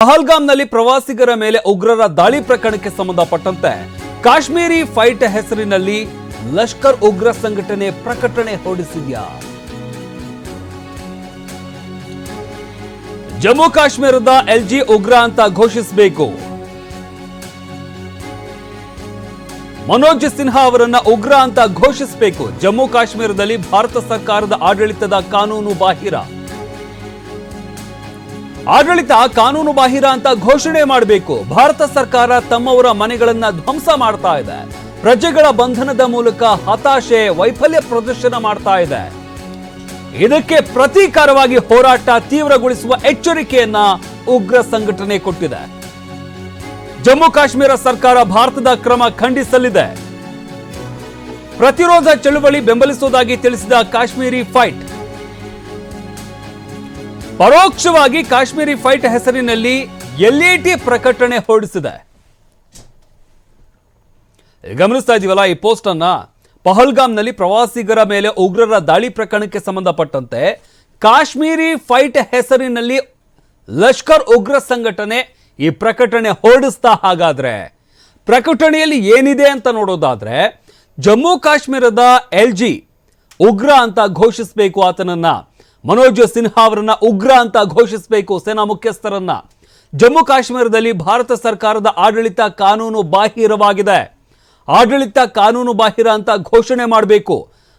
ಪಹಲ್ಗಾಮ್ನಲ್ಲಿ ಪ್ರವಾಸಿಗರ ಮೇಲೆ ಉಗ್ರರ ದಾಳಿ ಪ್ರಕರಣಕ್ಕೆ ಸಂಬಂಧಪಟ್ಟಂತೆ ಕಾಶ್ಮೀರಿ ಫೈಟ್ ಹೆಸರಿನಲ್ಲಿ ಲಷ್ಕರ್ ಉಗ್ರ ಸಂಘಟನೆ ಪ್ರಕಟಣೆ ಹೊರಡಿಸಿದ್ಯಾ? ಜಮ್ಮು ಕಾಶ್ಮೀರದ ಎಲ್ಜಿ ಉಗ್ರ ಅಂತ ಘೋಷಿಸಬೇಕು. ಮನೋಜ್ ಸಿನ್ಹಾ ಅವರನ್ನ ಉಗ್ರ ಅಂತ ಘೋಷಿಸಬೇಕು. ಜಮ್ಮು ಕಾಶ್ಮೀರದಲ್ಲಿ ಭಾರತ ಸರ್ಕಾರದ ಆಡಳಿತ ಕಾನೂನು ಬಾಹಿರ ಅಂತ ಘೋಷಣೆ ಮಾಡಬೇಕು. ಭಾರತ ಸರ್ಕಾರ ತಮ್ಮವರ ಮನೆಗಳನ್ನ ಧ್ವಂಸ ಮಾಡ್ತಾ ಇದೆ. ಪ್ರಜೆಗಳ ಬಂಧನದ ಮೂಲಕ ಹತಾಶೆ, ವೈಫಲ್ಯ ಪ್ರದರ್ಶನ ಮಾಡ್ತಾ ಇದೆ. ಇದಕ್ಕೆ ಪ್ರತೀಕಾರವಾಗಿ ಹೋರಾಟ ತೀವ್ರಗೊಳಿಸುವ ಎಚ್ಚರಿಕೆಯನ್ನ ಉಗ್ರ ಸಂಘಟನೆ ಕೊಟ್ಟಿದೆ. ಜಮ್ಮು ಕಾಶ್ಮೀರ ಸರ್ಕಾರ ಭಾರತದ ಕ್ರಮ ಖಂಡಿಸಲಿದೆ. ಪ್ರತಿರೋಧ ಚಳುವಳಿ ಬೆಂಬಲಿಸುವುದಾಗಿ ತಿಳಿಸಿದ ಕಾಶ್ಮೀರಿ ಫೈಟ್ ಪರೋಕ್ಷವಾಗಿ ಕಾಶ್ಮೀರಿ ಫೈಟ್ ಹೆಸರಿನಲ್ಲಿ ಎಲ್ಇಟಿ ಪ್ರಕಟಣೆ ಹೊರಡಿಸಿದೆ. ಗಮನಿಸ್ತಾ ಇದೀವಲ್ಲ ಈ ಪೋಸ್ಟ್ ಅನ್ನ. ಪಹಲ್ಗಾಮ್ನಲ್ಲಿ ಪ್ರವಾಸಿಗರ ಮೇಲೆ ಉಗ್ರರ ದಾಳಿ ಪ್ರಕರಣಕ್ಕೆ ಸಂಬಂಧಪಟ್ಟಂತೆ ಕಾಶ್ಮೀರಿ ಫೈಟ್ ಹೆಸರಿನಲ್ಲಿ ಲಷ್ಕರ್ ಉಗ್ರ ಸಂಘಟನೆ ಈ ಪ್ರಕಟಣೆ ಹೊರಡಿಸ್ತಾ. ಹಾಗಾದ್ರೆ ಪ್ರಕಟಣೆಯಲ್ಲಿ ಏನಿದೆ ಅಂತ ನೋಡೋದಾದ್ರೆ, ಜಮ್ಮು ಕಾಶ್ಮೀರದ ಎಲ್ಜಿ ಉಗ್ರ ಅಂತ ಘೋಷಿಸಬೇಕು. ಆತನನ್ನ ಮನೋಜ್ ಸಿನ್ಹಾ ಅವರನ್ನ ಉಗ್ರ ಅಂತ ಘೋಷಿಸಬೇಕು. ಸೇನಾ ಮುಖ್ಯಸ್ಥರನ್ನ. ಜಮ್ಮು ಕಾಶ್ಮೀರದಲ್ಲಿ ಭಾರತ ಸರ್ಕಾರದ ಆಡಳಿತ ಕಾನೂನು ಬಾಹಿರವಾಗಿದೆ. ಆಡಳಿತ ಕಾನೂನು ಬಾಹಿರ ಅಂತ ಘೋಷಣೆ ಮಾಡಬೇಕು.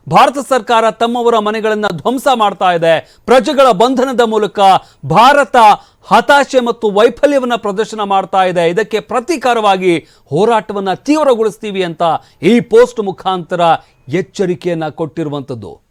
ಭಾರತ ಸರ್ಕಾರ ತಮ್ಮವರ ಮನೆಗಳನ್ನ ಧ್ವಂಸ ಮಾಡ್ತಾ ಇದೆ. ಪ್ರಜೆಗಳ ಬಂಧನದ ಮೂಲಕ ಭಾರತ ಹತಾಶೆ ಮತ್ತು ವೈಫಲ್ಯವನ್ನ ಪ್ರದರ್ಶನ ಮಾಡ್ತಾ ಇದೆ. ಇದಕ್ಕೆ ಪ್ರತೀಕಾರವಾಗಿ ಹೋರಾಟವನ್ನ ತೀವ್ರಗೊಳಿಸ್ತೀವಿ ಅಂತ ಈ ಪೋಸ್ಟ್ ಮುಖಾಂತರ ಎಚ್ಚರಿಕೆಯನ್ನ ಕೊಟ್ಟಿರುವಂಥದ್ದು.